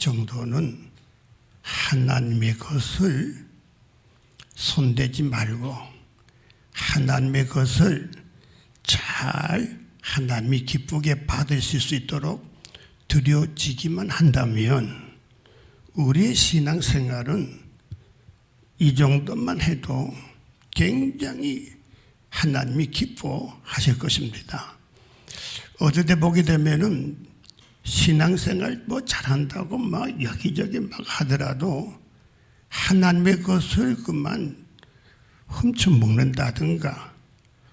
정도는 하나님의 것을 손대지 말고 하나님의 것을 잘 하나님이 기쁘게 받으실 수 있도록 드려지기만 한다면 우리의 신앙생활은 이 정도만 해도 굉장히 하나님이 기뻐하실 것입니다. 어떨 때 보게 되면은 신앙생활 잘한다고 막 여기저기 막 하더라도 하나님의 것을 그만 훔쳐 먹는다든가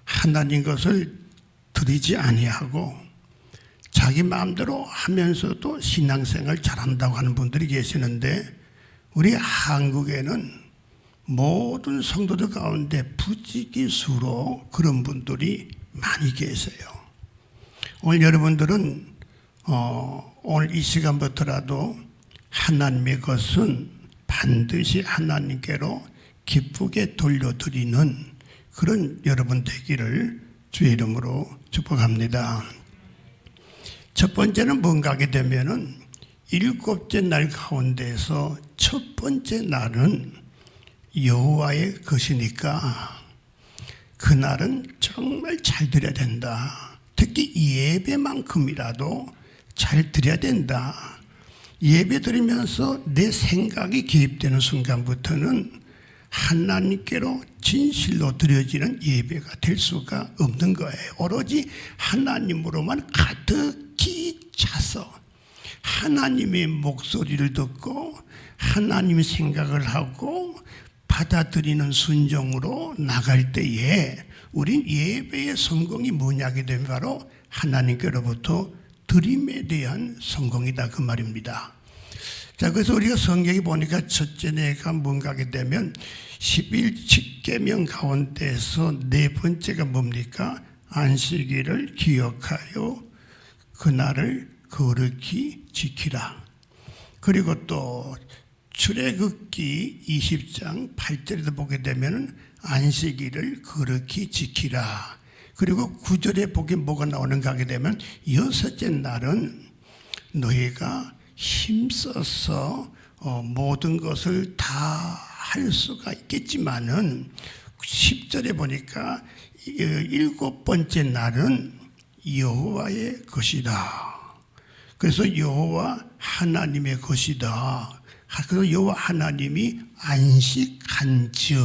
하나님 것을 드리지 아니하고 자기 마음대로 하면서도 신앙생활 잘한다고 하는 분들이 계시는데 우리 한국에는 모든 성도들 가운데 부지기수로 그런 분들이 많이 계세요. 오늘 여러분들은 오늘 이 시간부터라도 하나님의 것은 반드시 하나님께로 기쁘게 돌려드리는 그런 여러분 되기를 주의 이름으로 축복합니다. 첫 번째는 뭔가 하게 되면은 일곱째 날 가운데서 첫 번째 날은 여호와의 것이니까 그날은 정말 잘 드려야 된다. 특히 예배만큼이라도 잘 드려야 된다. 예배 드리면서 내 생각이 개입되는 순간부터는 하나님께로 진실로 드려지는 예배가 될 수가 없는 거예요. 오로지 하나님으로만 가득히 차서 하나님의 목소리를 듣고 하나님의 생각을 하고 받아들이는 순종으로 나갈 때에 우린 예배의 성공이 뭐냐게 되면 바로 하나님께로부터 드림에 대한 성공이다 그 말입니다. 자, 그래서 우리가 성경에 보니까 첫째 내가 뭔가 하게 되면 11계명 가운데서 네 번째가 뭡니까? 안식일을 기억하여 그날을 거룩히 지키라. 그리고 또 출애굽기 20장 8절에도 보게 되면 안식일을 거룩히 지키라. 그리고 9절에 보게 뭐가 나오는가 하게 되면 여섯째 날은 너희가 힘써서 모든 것을 다 할 수가 있겠지만은 10절에 보니까 일곱 번째 날은 여호와의 것이다. 그래서 여호와 하나님의 것이다. 그래서 여호와 하나님이 안식한즉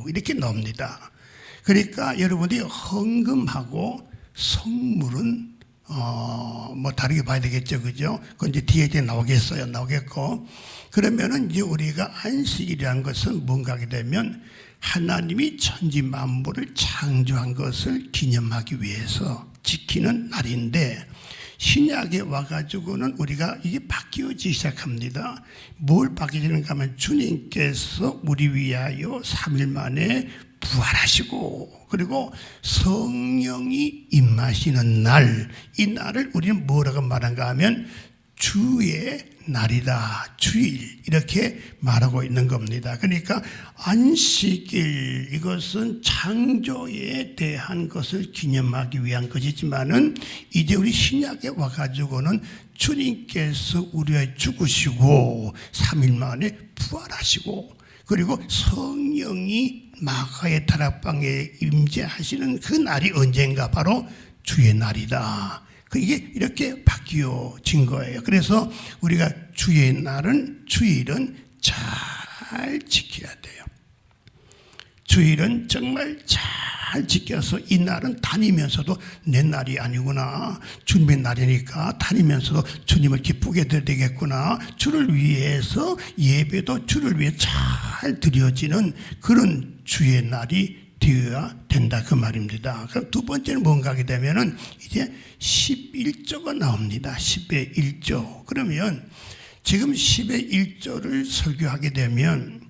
이렇게 나옵니다. 그러니까 여러분들이 헌금하고 성물은 다르게 봐야 되겠죠, 그죠? 그건 이제 뒤에 나오겠어요, 나오겠고. 그러면은 이제 우리가 안식일이라는 것은 뭔가 하게 되면 하나님이 천지 만물을 창조한 것을 기념하기 위해서 지키는 날인데 신약에 와가지고는 우리가 이게 바뀌어지기 시작합니다. 뭘 바뀌는가 하면 주님께서 우리 위하여 3일 만에 부활하시고 그리고 성령이 임하시는 날, 이 날을 우리는 뭐라고 말한가 하면 주의 날이다, 주일 이렇게 말하고 있는 겁니다. 그러니까 안식일 이것은 창조에 대한 것을 기념하기 위한 것이지만은 이제 우리 신약에 와가지고는 주님께서 우리의 죽으시고 3일 만에 부활하시고 그리고 성령이 마가의 다락방에 임재하시는 그 날이 언젠가 바로 주의 날이다. 이게 이렇게 바뀌어진 거예요. 그래서 우리가 주의 날은 주일은 잘 지켜야 돼요. 주일은 정말 잘 지켜서 이 날은 다니면서도 내 날이 아니구나. 주님의 날이니까 다니면서도 주님을 기쁘게 드려야 되겠구나. 주를 위해서 예배도 주를 위해 잘 드려지는 그런 주의 날이 되어야 된다 그 말입니다. 그럼 두 번째는 뭔가 하게 되면은 이제 11조가 나옵니다. 10의 1조. 그러면 지금 10의 1조를 설교하게 되면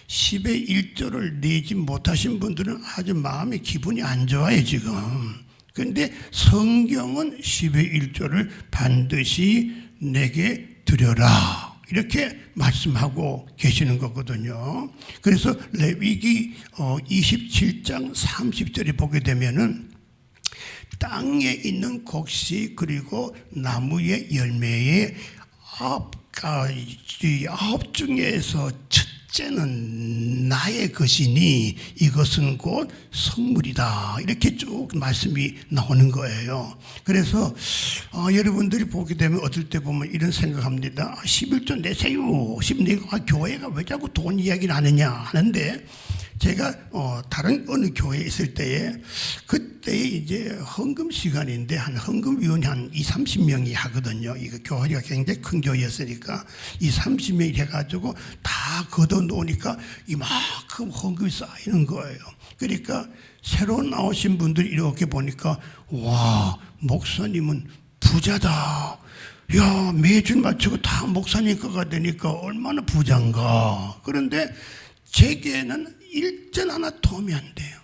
10의 1조를 내지 못하신 분들은 아주 마음이 기분이 안 좋아요 지금. 그런데 성경은 10의 1조를 반드시 내게 드려라 이렇게 말씀하고 계시는 거거든요. 그래서 레위기 27장 30절에 보게 되면은 땅에 있는 곡식 그리고 나무의 열매의 이 9 중에서 첫째는 나의 것이니 이것은 곧 성물이다. 이렇게 쭉 말씀이 나오는 거예요. 그래서 여러분들이 보게 되면 어떨 때 보면 이런 생각합니다. 11조 내세요. 내가 교회가 왜 자꾸 돈 이야기를 하느냐 하는데, 제가 다른 어느 교회에 있을 때에, 그때 이제 헌금 시간인데 한 헌금위원이 한 20-30명이 하거든요. 이거 교회가 굉장히 큰 교회였으니까 20-30명이 해가지고 다 걷어 놓으니까 이만큼 헌금이 쌓이는 거예요. 그러니까 새로 나오신 분들이 이렇게 보니까, 와, 목사님은 부자다. 야, 매주 맞추고 다 목사님 거가 되니까 얼마나 부자인가. 그런데 제게는 일전 하나 도움이 안 돼요.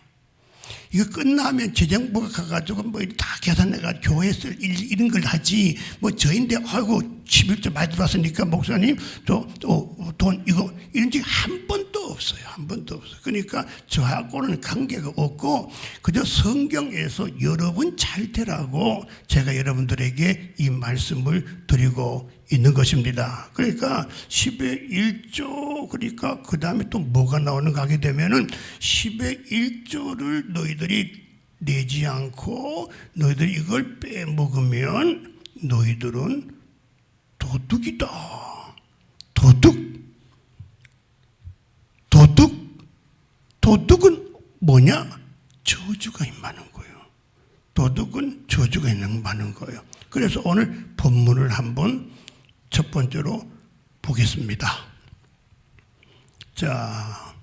이거 끝나면 재정부가 가가지고 뭐 다 계산해가 교회에 쓸 이런 걸 하지. 뭐 저인데 아이고 11조 많이 들어왔으니까 목사님 돈 이거 이런 적 한 번도 없어요. 한 번도 없어요. 그러니까 저하고는 관계가 없고 그저 성경에서 여러분 잘 되라고 제가 여러분들에게 이 말씀을 드리고 있는 것입니다. 그러니까 10의 1조, 그러니까 그 다음에 또 뭐가 나오는가 하게 되면은 10의 1조를 너희들이 내지 않고 너희들이 이걸 빼먹으면 너희들은 도둑이다. 도둑은 뭐냐? 저주가 임하는 거예요. 도둑은 저주가 임하는 거예요. 그래서 오늘 본문을 한번 첫 번째로 보겠습니다. 자,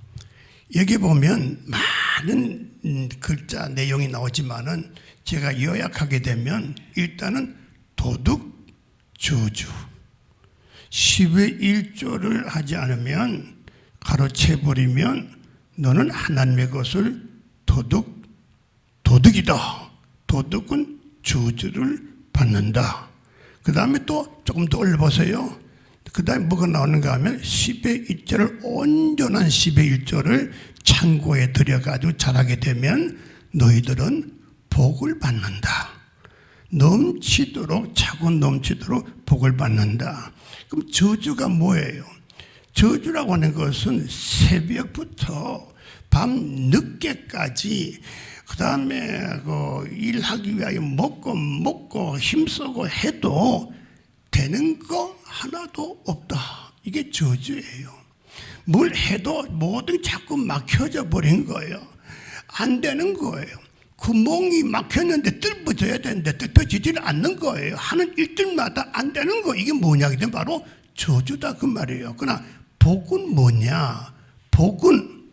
여기 보면 많은 글자 내용이 나오지만은 제가 요약하게 되면 일단은 도둑, 저주, 10의 1조를 하지 않으면 가로채버리면 너는 하나님의 것을 도둑이다. 도둑은 저주를 받는다. 그 다음에 또 조금 더 올려보세요. 그 다음에 뭐가 나오는가 하면 10의 1조를 온전한 10의 1조를 창고에 들여가지고 잘하게 되면 너희들은 복을 받는다. 넘치도록 차고 넘치도록 복을 받는다. 그럼 저주가 뭐예요? 저주라고 하는 것은 새벽부터 밤 늦게까지 그 다음에 일하기 위하여 먹고 힘쓰고 해도 되는 거 하나도 없다. 이게 저주예요. 뭘 해도 뭐든 자꾸 막혀져 버린 거예요. 안 되는 거예요. 구멍이 막혔는데 뚫어져야 되는데 뚫어지지는 않는 거예요. 하는 일들마다 안 되는 거. 이게 뭐냐? 이게 바로 저주다 그 말이에요. 그러나 복은 뭐냐? 복은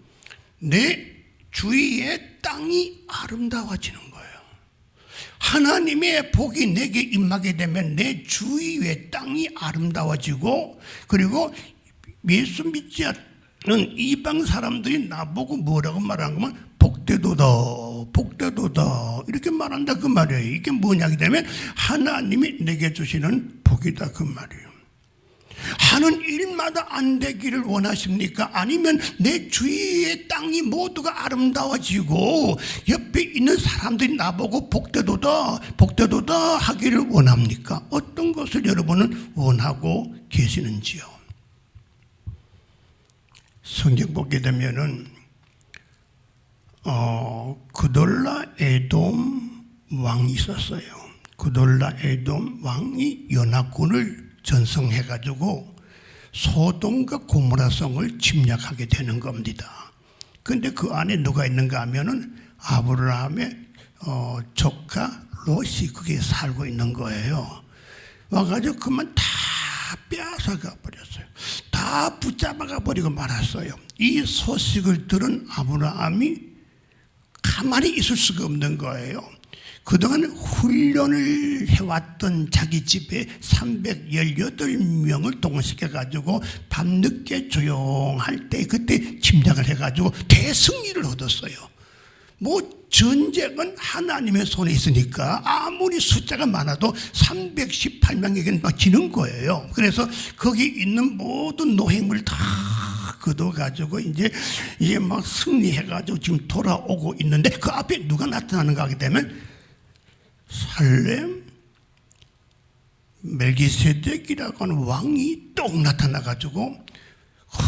내 주위의 땅이 아름다워지는 거예요. 하나님의 복이 내게 임하게 되면 내 주위의 땅이 아름다워지고, 그리고 예수 믿지 않는 이방 사람들이 나보고 뭐라고 말하는 거면 복되도다 이렇게 말한다 그 말이에요. 이게 뭐냐 되면 하나님이 내게 주시는 복이다 그 말이에요. 하는 일마다 안 되기를 원하십니까? 아니면 내 주위의 땅이 모두가 아름다워지고 옆에 있는 사람들이 나보고 복되도다 하기를 원합니까? 어떤 것을 여러분은 원하고 계시는지요? 성경 보게 되면은 그돌라 에돔 왕이 있었어요. 그돌라 에돔 왕이 연합군을 전성해가지고 소돔과 고모라성을 침략하게 되는 겁니다. 그런데 그 안에 누가 있는가 하면은 아브라함의 조카 롯이 거기에 살고 있는 거예요. 와가지고 그만 다 빼앗아가 버렸어요. 다 붙잡아가 버리고 말았어요. 이 소식을 들은 아브라함이 가만히 있을 수가 없는 거예요. 그동안 훈련을 해왔던 자기 집에 318명을 동원시켜가지고 밤늦게 조용할 때 그때 침략을 해가지고 대승리를 얻었어요. 뭐 전쟁은 하나님의 손에 있으니까 아무리 숫자가 많아도 318명에게는 막 지는 거예요. 그래서 거기 있는 모든 노획물 다 걷어가지고 이제 막 승리해가지고 지금 돌아오고 있는데 그 앞에 누가 나타나는가 하게 되면 살렘, 멜기세덱이라고 하는 왕이 똑 나타나가지고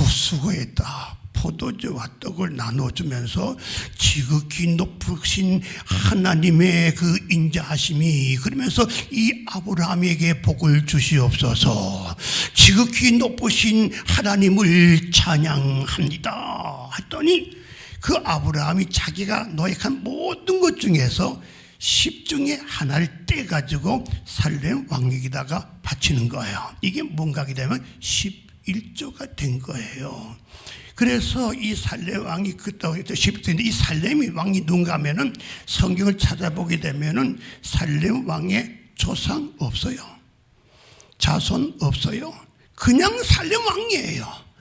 수고했다. 포도주와 떡을 나눠주면서 지극히 높으신 하나님의 그 인자하심이, 그러면서 이 아브라함에게 복을 주시옵소서, 지극히 높으신 하나님을 찬양합니다 했더니 그 아브라함이 자기가 노획한 모든 것 중에서 10중에 하나를 떼가지고 살렘 왕에게다가 바치는 거예요. 이게 뭔가 하게 되면 11조가 된 거예요. 그래서 이 살렘 왕이 그때부터 10조인데, 이 살렘 왕이 누군가 하면은 성경을 찾아보게 되면은 살렘 왕의 조상 없어요. 자손 없어요. 그냥 살렘 왕이에요.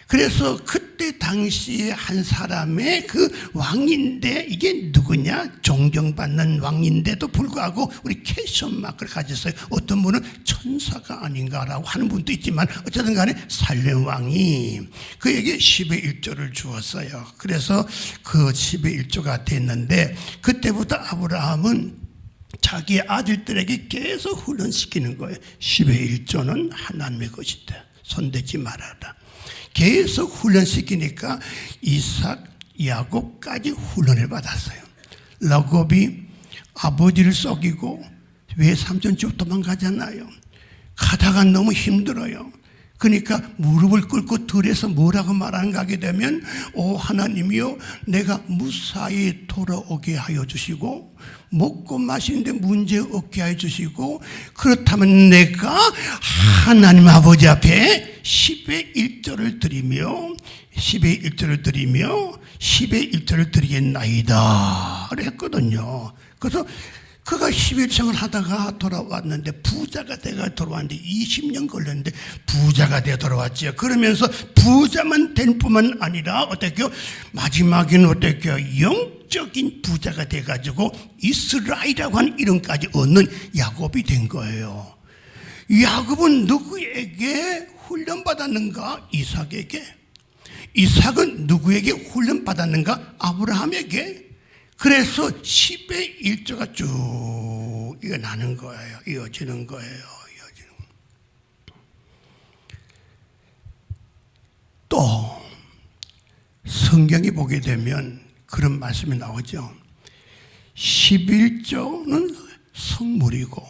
그래서 그때 당시에 한 사람의 그 왕인데, 이게 누구냐? 존경받는 왕인데도 불구하고 우리 퀘스천 마크를 가졌어요. 어떤 분은 천사가 아닌가라고 하는 분도 있지만 어쨌든 간에 살렘 왕이 그에게 10의 1조를 주었어요. 그래서 그 10의 1조가 됐는데, 그때부터 아브라함은 자기 아들들에게 계속 훈련시키는 거예요. 10의 1조는 하나님의 것이다. 손대지 말아라. 계속 훈련시키니까 이삭, 야곱까지 훈련을 받았어요. 야곱이 아버지를 속이고 왜 삼촌 집 도망가잖아요. 가다가 너무 힘들어요. 그러니까 무릎을 꿇고 들에서 뭐라고 말하는가 하게 되면, 오 하나님이여, 내가 무사히 돌아오게 하여 주시고 먹고 마시는데 문제 없게 하여 주시고, 그렇다면 내가 하나님 아버지 앞에 10의 1조를 드리며 10의 1조를 드리며 10의 1조를 드리겠나이다 그랬거든요. 그래서 그가 11생을 하다가 돌아왔는데, 부자가 돼가 돌아왔는데 20년 걸렸는데 부자가 돼 돌아왔지요. 그러면서 부자만 된 뿐만 아니라 어떻게요? 마지막에는 어떻게요? 영적인 부자가 돼가지고 이스라엘이라고 하는 이름까지 얻는 야곱이 된 거예요. 야곱은 누구에게 훈련받았는가? 이삭에게. 이삭은 누구에게 훈련받았는가? 아브라함에게. 그래서 10의 1조가 쭉 이어나는 거예요. 이어지는 거예요. 또 성경에 보게 되면 그런 말씀이 나오죠. 11조는 성물이고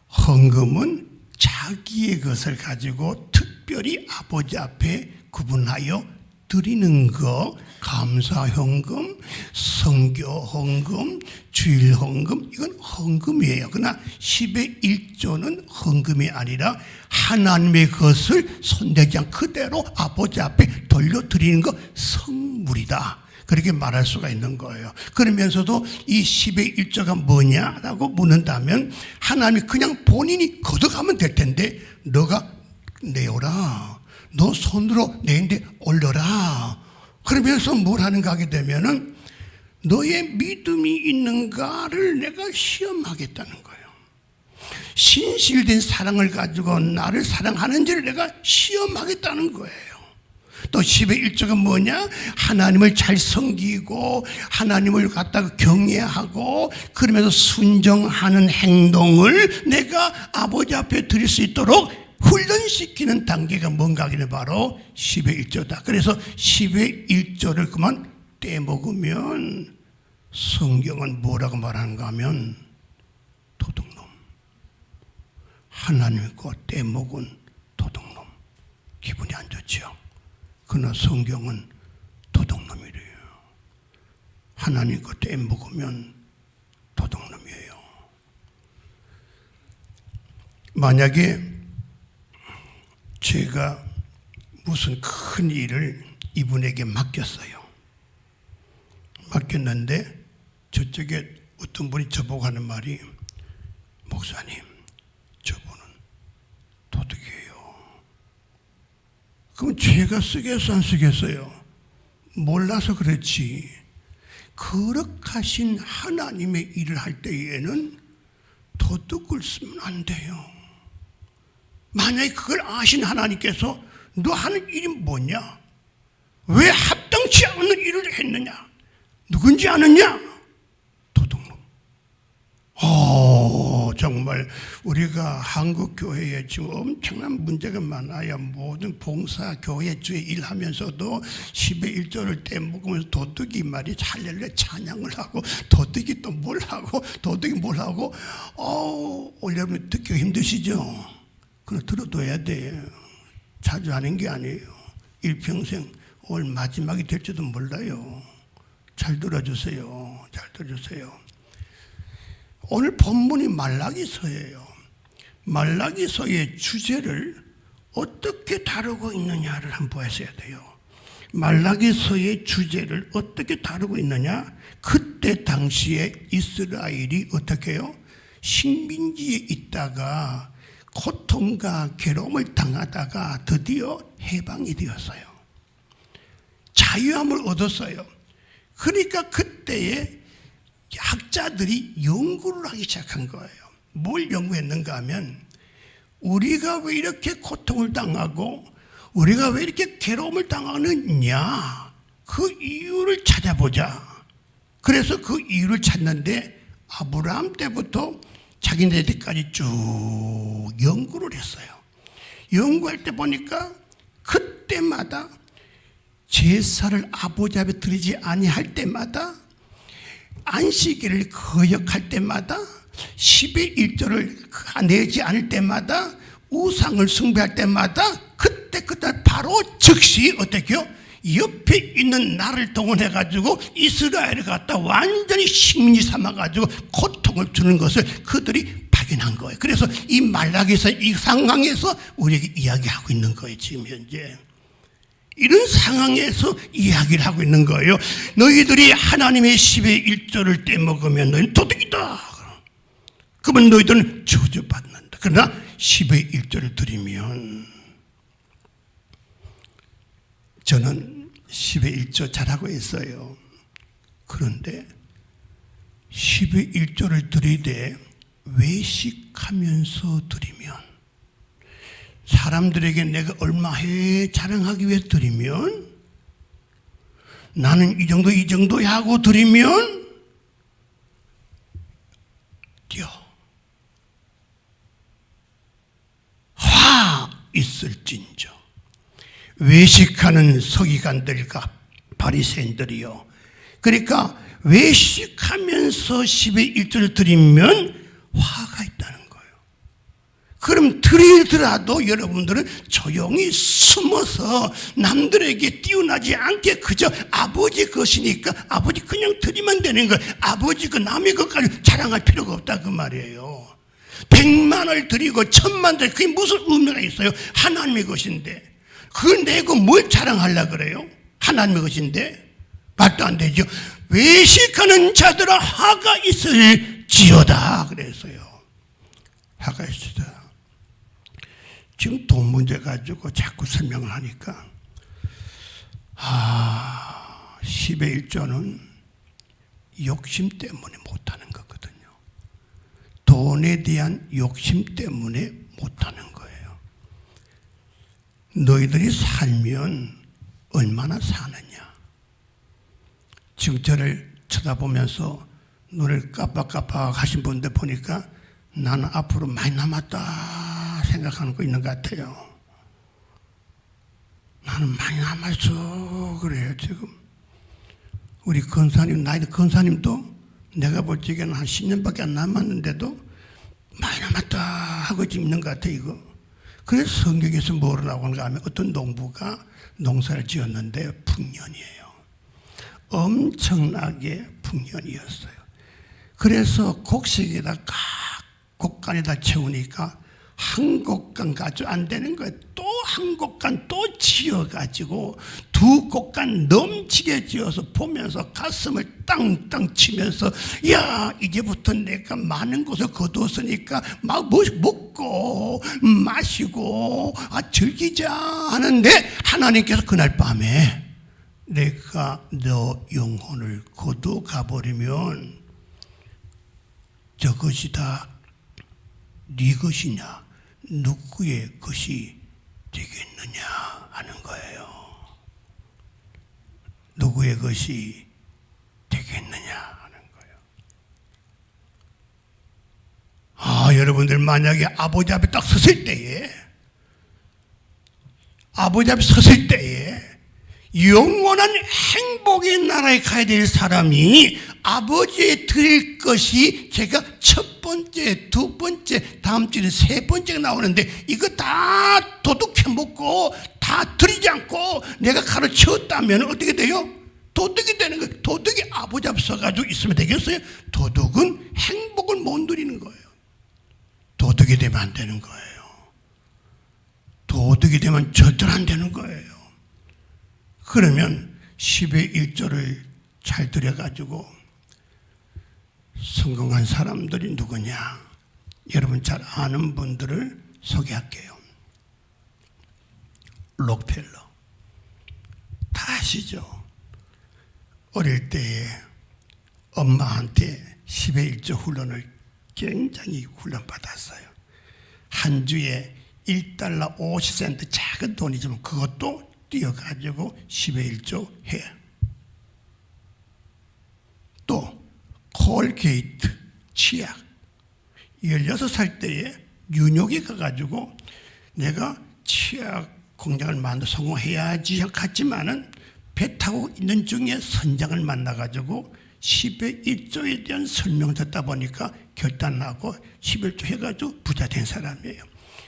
헌금은 자기의 것을 가지고 특별히 아버지 앞에 구분하여 드리는 거, 감사헌금, 성교헌금, 주일헌금, 이건 헌금이에요. 그러나 10의 1조는 헌금이 아니라 하나님의 것을 손대지 않고 그대로 아버지 앞에 돌려드리는 거, 성물이다, 그렇게 말할 수가 있는 거예요. 그러면서도 이 10의 1조가 뭐냐라고 묻는다면, 하나님이 그냥 본인이 걷어가면 될 텐데 너가 내어라, 너 손으로 내인데 올려라. 그러면서 뭘 하는가 하게 되면은 너의 믿음이 있는가를 내가 시험하겠다는 거예요. 신실된 사랑을 가지고 나를 사랑하는지를 내가 시험하겠다는 거예요. 또 10의 1조가 뭐냐? 하나님을 잘 섬기고 하나님을 갖다가 경외하고 그러면서 순종하는 행동을 내가 아버지 앞에 드릴 수 있도록 훈련시키는 단계가 뭔가 하기는 바로 10의 1조다. 그래서 10의 1조를 그만 떼먹으면 성경은 뭐라고 말하는가 하면 도둑놈, 하나님 거 떼먹은 도둑놈. 기분이 안 좋죠. 그러나 성경은 도둑놈이래요. 하나님 거 떼먹으면 도둑놈이에요. 만약에 제가 무슨 큰 일을 이분에게 맡겼어요. 맡겼는데 저쪽에 어떤 분이 저보고 하는 말이, 목사님, 저분은 도둑이에요. 그럼 제가 쓰겠어 안 쓰겠어요? 몰라서 그렇지. 거룩하신 하나님의 일을 할 때에는 도둑을 쓰면 안 돼요. 만약에 그걸 아신 하나님께서 너 하는 일이 뭐냐? 왜 합당치 않은 일을 했느냐? 누군지 아느냐? 도둑놈. 정말 우리가 한국 교회에 지금 엄청난 문제가 많아요. 모든 봉사 교회 주에 일하면서도 10의 1조를 떼먹으면서 도둑이 말이 할렐루야 찬양을 하고 도둑이 또 뭘 하고 도둑이 뭘 하고 여러분 듣기 힘드시죠? 그럼 들어둬야 돼요. 자주 하는 게 아니에요. 일평생 오늘 마지막이 될지도 몰라요. 잘 들어주세요. 잘 들어주세요. 오늘 본문이 말라기서예요. 말라기서의 주제를 어떻게 다루고 있느냐를 한번 보셔야 돼요. 말라기서의 주제를 어떻게 다루고 있느냐? 그때 당시에 이스라엘이 어떻게 해요? 식민지에 있다가 고통과 괴로움을 당하다가 드디어 해방이 되었어요. 자유함을 얻었어요. 그러니까 그때에 학자들이 연구를 하기 시작한 거예요. 뭘 연구했는가 하면 우리가 왜 이렇게 고통을 당하고 우리가 왜 이렇게 괴로움을 당하느냐 그 이유를 찾아보자. 그래서 그 이유를 찾는데 아브라함 때부터 자기네들까지 쭉 연구를 했어요. 연구할 때 보니까 그때마다 제사를 아버지 앞에 드리지 아니할 때마다 안식일을 거역할 때마다 10의 1조를 내지 않을 때마다 우상을 숭배할 때마다 그때 바로 즉시 어떻게요? 옆에 있는 나를 동원해가지고 이스라엘을 갖다 완전히 식민지 삼아가지고 고통을 주는 것을 그들이 발견한 거예요. 그래서 이 말라기서 이 상황에서 우리에게 이야기하고 있는 거예요. 지금 현재 이런 상황에서 이야기를 하고 있는 거예요. 너희들이 하나님의 10의 1조를 떼먹으면 너희는 도둑이다. 그러면 너희들은 저주받는다. 그러나 10의 1조를 드리면 저는 10의 1조 잘하고 있어요. 그런데 10의 1조를 드리되 외식하면서 드리면 사람들에게 내가 얼마 해 자랑하기 위해서 드리면 나는 이 정도 하고 드리면 화 있을진저 외식하는 서기관들과 바리새인들이요. 그러니까 외식하면서 10의 1조를 드리면 화가 있다는 거예요. 그럼 드리더라도 여러분들은 조용히 숨어서 남들에게 띄어나지 않게 그저 아버지 것이니까 아버지 그냥 드리면 되는 거예요. 아버지 그 남의 것까지 자랑할 필요가 없다 그 말이에요. 100만을 드리고 1000만 드리고 그게 무슨 의미가 있어요? 하나님의 것인데 그걸 내고 뭘 자랑하려고 그래요? 하나님의 것인데 말도 안 되죠. 외식하는 자들아 화가 있을지어다 그랬어요. 화가 있으다. 지금 돈 문제 가지고 자꾸 설명을 하니까 10의 1조는 욕심 때문에 못하는 거거든요. 돈에 대한 욕심 때문에 못하는 거예요. 너희들이 살면 얼마나 사느냐. 지금 저를 쳐다보면서 눈을 깜빡깜빡 하신 분들 보니까 나는 앞으로 많이 남았다 생각하는 거 있는 것 같아요. 나는 많이 남았어 그래요. 지금 우리 권사님 나이도 권사님도 내가 볼 적에는 한 10년밖에 안 남았는데도 많이 남았다 하고 지금 있는 것 같아요. 이거. 그래서 성경에서 뭐로 나오는가 하면 어떤 농부가 농사를 지었는데 풍년이에요. 엄청나게 풍년이었어요. 그래서 곡식에다 각 곡간에다 채우니까 한 곡간 가지고 안 되는 거예요. 또 한 곡간 또 지어가지고 두 곡간 넘치게 지어서 보면서 가슴을 땅땅 치면서 야 이제부터 내가 많은 것을 거두었으니까 막 먹고 마시고 즐기자 하는데 하나님께서 그날 밤에 내가 너 영혼을 거두 가버리면 저것이 다 네 것이냐 누구의 것이 되겠느냐 하는 거예요. 누구의 것이 되겠느냐 하는 거예요. 여러분들 만약에 아버지 앞에 딱 섰을 때에, 아버지 앞에 섰을 때에 영원한 행복의 나라에 가야 될 사람이 아버지에 드릴 것이 제가 첫 번째, 두 번째, 다음 주에 세 번째가 나오는데 이거 다 도둑해 먹고 다 드리지 않고 내가 가르쳤다면 어떻게 돼요? 도둑이 되는 거예요. 도둑이 아버지 앞에 서가지고 있으면 되겠어요? 도둑은 행복을 못 누리는 거예요. 도둑이 되면 안 되는 거예요. 도둑이 되면 절대로 안 되는 거예요. 그러면 10의 1조를 잘 들여가지고 성공한 사람들이 누구냐? 여러분 잘 아는 분들을 소개할게요. 록펠러 다 아시죠? 어릴 때에 엄마한테 10의 1조 훈련을 굉장히 훈련받았어요. 한 주에 1달러 50센트 작은 돈이지만 그것도 띄어가지고 10의 1조 해. 또 콜게이트 치약 16살 때에 뉴욕에 가가지고 내가 치약 공장을 만들어 성공해야지 갔지만은 배 타고 있는 중에 선장을 만나가지고 10의 1조에 대한 설명을 듣다 보니까 결단하고 11조 해가지고 부자 된 사람이에요.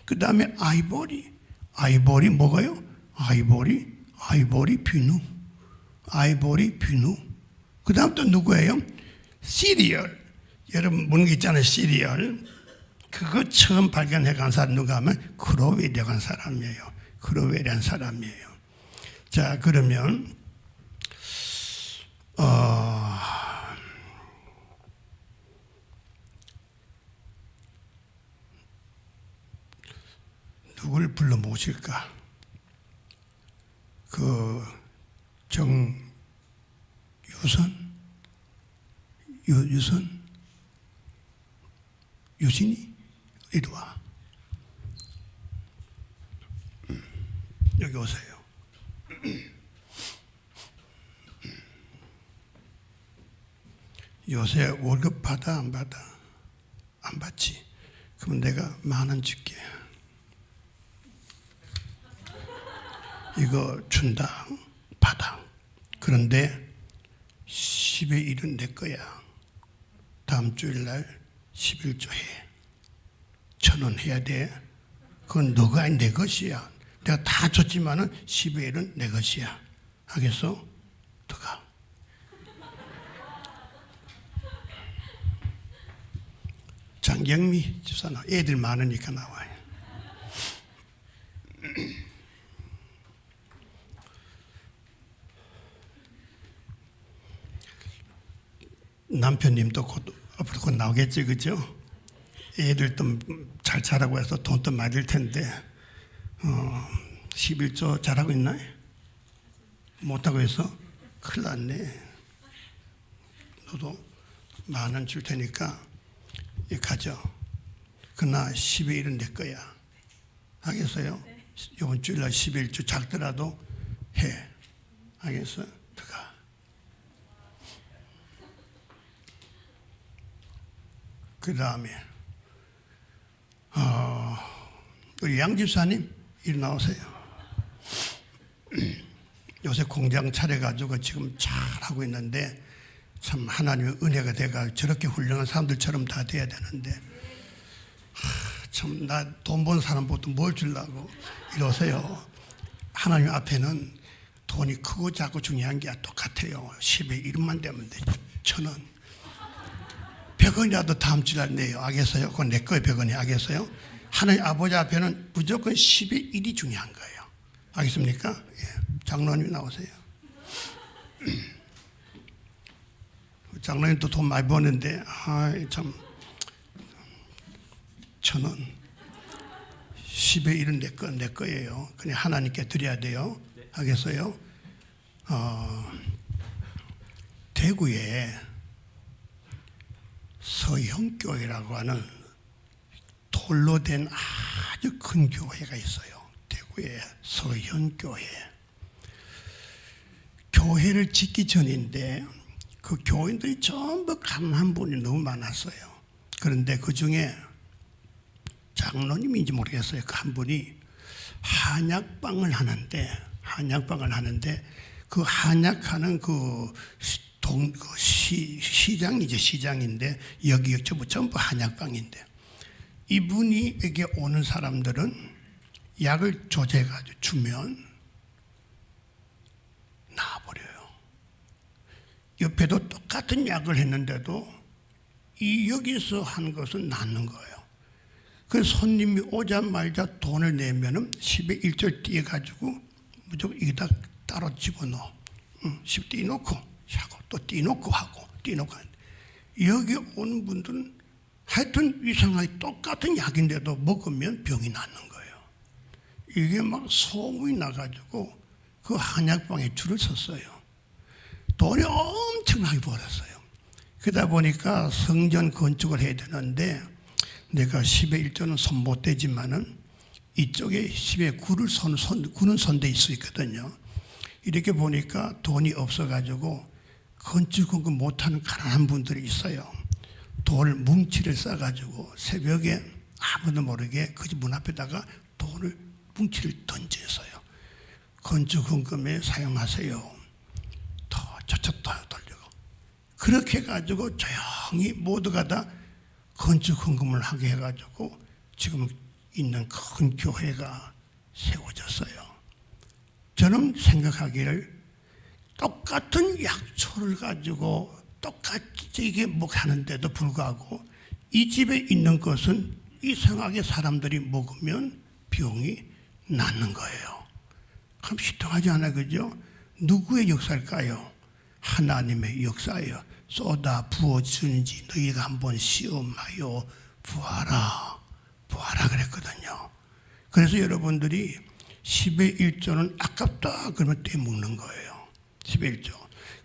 그 다음에 아이보리 뭐가요? 아이보리 비누. 그 다음 또 누구예요? 시리얼. 여러분 먹는 게 있잖아요. 시리얼. 그거 처음 발견해 간 사람 누가 하면 크로웰이라는 사람이에요. 크로웰이라는 사람이에요. 자, 그러면 누굴 불러 모실까? 그 유진이 이리 와. 여기 오세요. 요새 월급 받아 안 받아? 안 받지. 그럼 내가 10,000원 줄게. 이거 준다. 받아. 그런데 10의 1은 내 거야. 다음 주일날 11조 해. 1,000원 해야 돼. 그건 너가 아닌 내 것이야. 내가 다 줬지만은 10의 1은 내 것이야. 하겠어? 들어가. 장경미 집사 나. 애들 많으니까 나와요. 남편님도 앞으로 곧 나오겠지, 그죠? 애들도 잘 자라고 해서 돈도 많이 들 텐데 11조 잘하고 있나요? 못하고 해서 큰일 났네. 너도 10,000원 줄 테니까 가져. 그러나 10의 1은 내 거야. 하겠어요? 이번 주일날 11조 작더라도 해. 하겠어? 들어가. 그 다음에 우리 양 집사님 이리 나오세요. 요새 공장 차려가지고 지금 잘하고 있는데 참 하나님의 은혜가 돼가 저렇게 훌륭한 사람들처럼 다 돼야 되는데 참 나 돈 번 사람보다 뭘 주려고 이러세요. 하나님 앞에는 돈이 크고 작고 중요한 게 똑같아요. 10의 1만 되면 돼. 1,000원 100원이라도 다음 주날 내요. 알겠어요? 그건 내 거예요. 100원이. 알겠어요? 하나님 아버지 앞에는 무조건 10의 1이 중요한 거예요. 알겠습니까? 예. 장로님 나오세요. 장로님도 돈 많이 버는데 참 1,000원 10의 1은 내 거예요. 그냥 하나님께 드려야 돼요. 알겠어요? 대구에 서형교회라고 하는 돌로 된 아주 큰 교회가 있어요. 대구에 서형교회. 교회를 짓기 전인데 그 교인들이 전부 가난한 분이 너무 많았어요. 그런데 그 중에 장로님인지 모르겠어요. 그 한 분이 한약방을 하는데 그 한약하는 시장이죠. 시장인데 여기 전부 한약방인데 이분이 에게 오는 사람들은 약을 조제해가지고 주면 나아버려요. 옆에도 똑같은 약을 했는데도 이 여기서 한 것은 낫는 거예요. 그 손님이 오자마자 돈을 내면은 10에 1절 띄어가지고 무조건 여기다 따로 집어넣어. 10 띄놓고 하고 또 띄놓고 하고 띄놓고 하는데 여기 오는 분들은 하여튼 이상하게 똑같은 약인데도 먹으면 병이 낫는 거예요. 이게 막 소문이 나가지고 그 한약방에 줄을 섰어요. 돈이 엄청나게 벌었어요. 그러다 보니까 성전 건축을 해야 되는데 내가 10에 1조는 손 못 대지만은 이쪽에 10에 9를 구는 손대 있거든요. 이렇게 보니까 돈이 없어가지고 건축공급 못하는 가난한 분들이 있어요. 돌 뭉치를 싸가지고 새벽에 아무도 모르게 그 집 문 앞에다가 돌을 뭉치를 던져서요. 건축헌금에 사용하세요. 저쪽 돌리고 그렇게 해가지고 조용히 모두가 다 건축헌금을 하게 해가지고 지금 있는 큰 교회가 세워졌어요. 저는 생각하기를 똑같은 약초를 가지고 똑같이 이게 하는데도 불구하고 이 집에 있는 것은 이상하게 사람들이 먹으면 병이 낫는 거예요. 그럼 시통하지 않아요, 그죠? 누구의 역사일까요? 하나님의 역사예요. 쏟아 부어주는지 너희가 한번 시험하여 부하라 그랬거든요. 그래서 여러분들이 10의 1조는 아깝다 그러면 떼먹는 거예요. 10의 1조.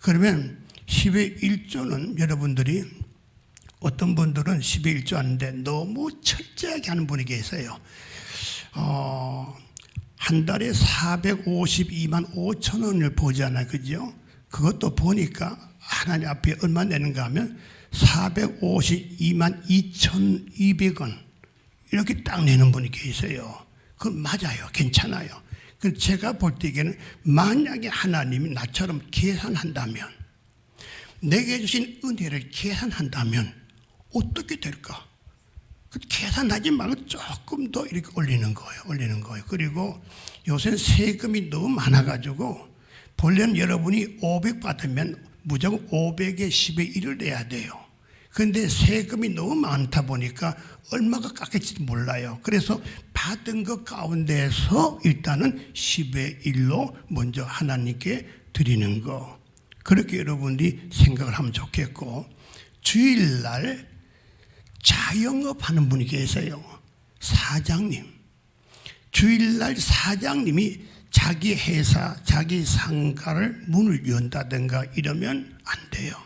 그러면 10의 1조는 여러분들이 어떤 분들은 10의 1조 하는데 너무 철저하게 하는 분이 계세요. 한 달에 452만 5천 원을 보잖아요. 그죠? 그것도 보니까 하나님 앞에 얼마 내는가 하면 452만 2,200원 이렇게 딱 내는 분이 계세요. 그건 맞아요. 괜찮아요. 제가 볼 때에는 만약에 하나님이 나처럼 계산한다면 내게 주신 은혜를 계산한다면 어떻게 될까? 계산하지 말고 조금 더 이렇게 올리는 거예요. 그리고 요새는 세금이 너무 많아가지고 본래는 여러분이 500 받으면 무조건 500에 10의 1을 내야 돼요. 그런데 세금이 너무 많다 보니까 얼마가 깎일지도 몰라요. 그래서 받은 것 가운데서 일단은 10의 1로 먼저 하나님께 드리는 거. 그렇게 여러분들이 생각을 하면 좋겠고, 주일날 자영업 하는 분이 계세요. 사장님. 주일날 사장님이 자기 회사, 자기 상가를 문을 연다든가 이러면 안 돼요.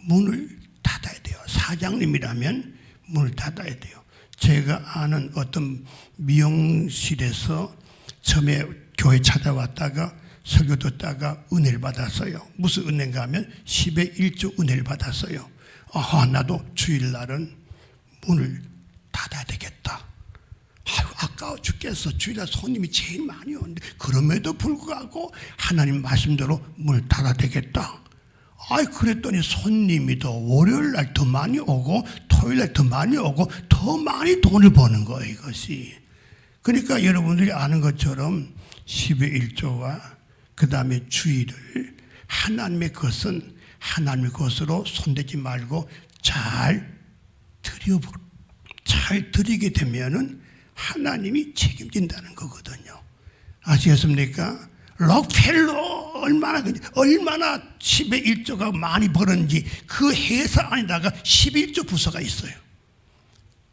문을 닫아야 돼요. 사장님이라면 문을 닫아야 돼요. 제가 아는 어떤 미용실에서 처음에 교회 찾아왔다가 설교 듣다가 은혜를 받았어요. 무슨 은혜인가 하면 10의 1조 은혜를 받았어요. 나도 주일날은 문을 닫아야 되겠다. 아까워 죽겠어. 주일날 손님이 제일 많이 오는데 그럼에도 불구하고 하나님 말씀대로 문을 닫아야 되겠다. 그랬더니 손님이 더 월요일날 더 많이 오고 토요일날 더 많이 오고 더 많이 돈을 버는 거예요. 이것이. 그러니까 여러분들이 아는 것처럼 10의 1조와 그 다음에 주일을 하나님의 것은 하나님의 것으로 손대지 말고 잘 드리게 되면은 하나님이 책임진다는 거거든요. 아시겠습니까? 록펠러 얼마나 10의 1조가 많이 벌었는지 그 회사 안에다가 11조 부서가 있어요.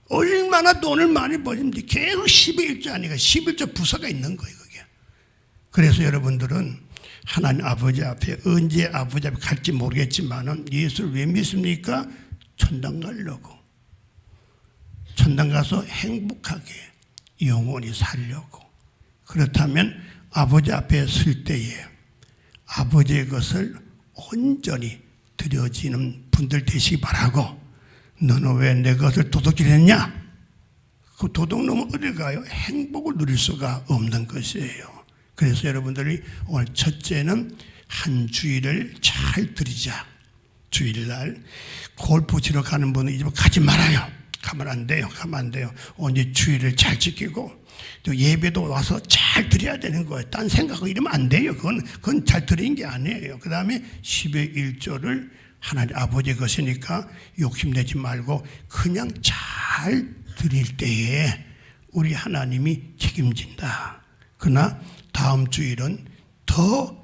얼마나 돈을 많이 버는지 계속 10의 1조 아니가 11조 부서가 있는 거예요. 그게. 그래서 여러분들은 하나님 아버지 앞에 언제 아버지 앞에 갈지 모르겠지만은 예수를 왜 믿습니까? 천당 가려고. 천당 가서 행복하게 영원히 살려고. 그렇다면 아버지 앞에 설 때에 아버지의 것을 온전히 드려지는 분들 되시기 바라고, 너는 왜 내 것을 도둑질했냐? 그 도둑놈은 어디 가요? 행복을 누릴 수가 없는 것이에요. 그래서 여러분들이 오늘 첫째는 한 주일을 잘 드리자. 주일날 골프 치러 가는 분은 이 집 가지 말아요. 가면 안 돼요. 가면 안 돼요. 오늘 주일을 잘 지키고 또 예배도 와서 잘 드려야 되는 거예요. 딴 생각하고 이러면 안 돼요. 그건 잘 드리는 게 아니에요. 그 다음에 10의 1조를 하나님 아버지 것이니까 욕심내지 말고 그냥 잘 드릴 때에 우리 하나님이 책임진다. 그러나 다음 주일은 더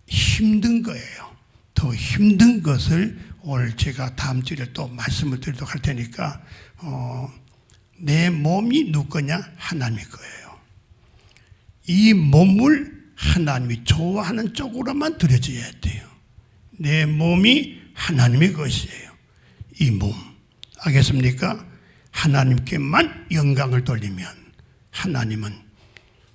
힘든 거예요. 더 힘든 것을 오늘 제가 다음 주일에 또 말씀을 드리도록 할 테니까 내 몸이 누구 거냐? 하나님의 거예요. 이 몸을 하나님이 좋아하는 쪽으로만 드려져야 돼요. 내 몸이 하나님의 것이에요. 이 몸. 알겠습니까? 하나님께만 영광을 돌리면 하나님은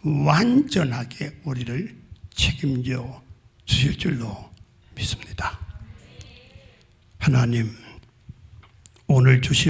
완전하게 우리를 책임져 주실 줄로 믿습니다. 하나님, 오늘 주신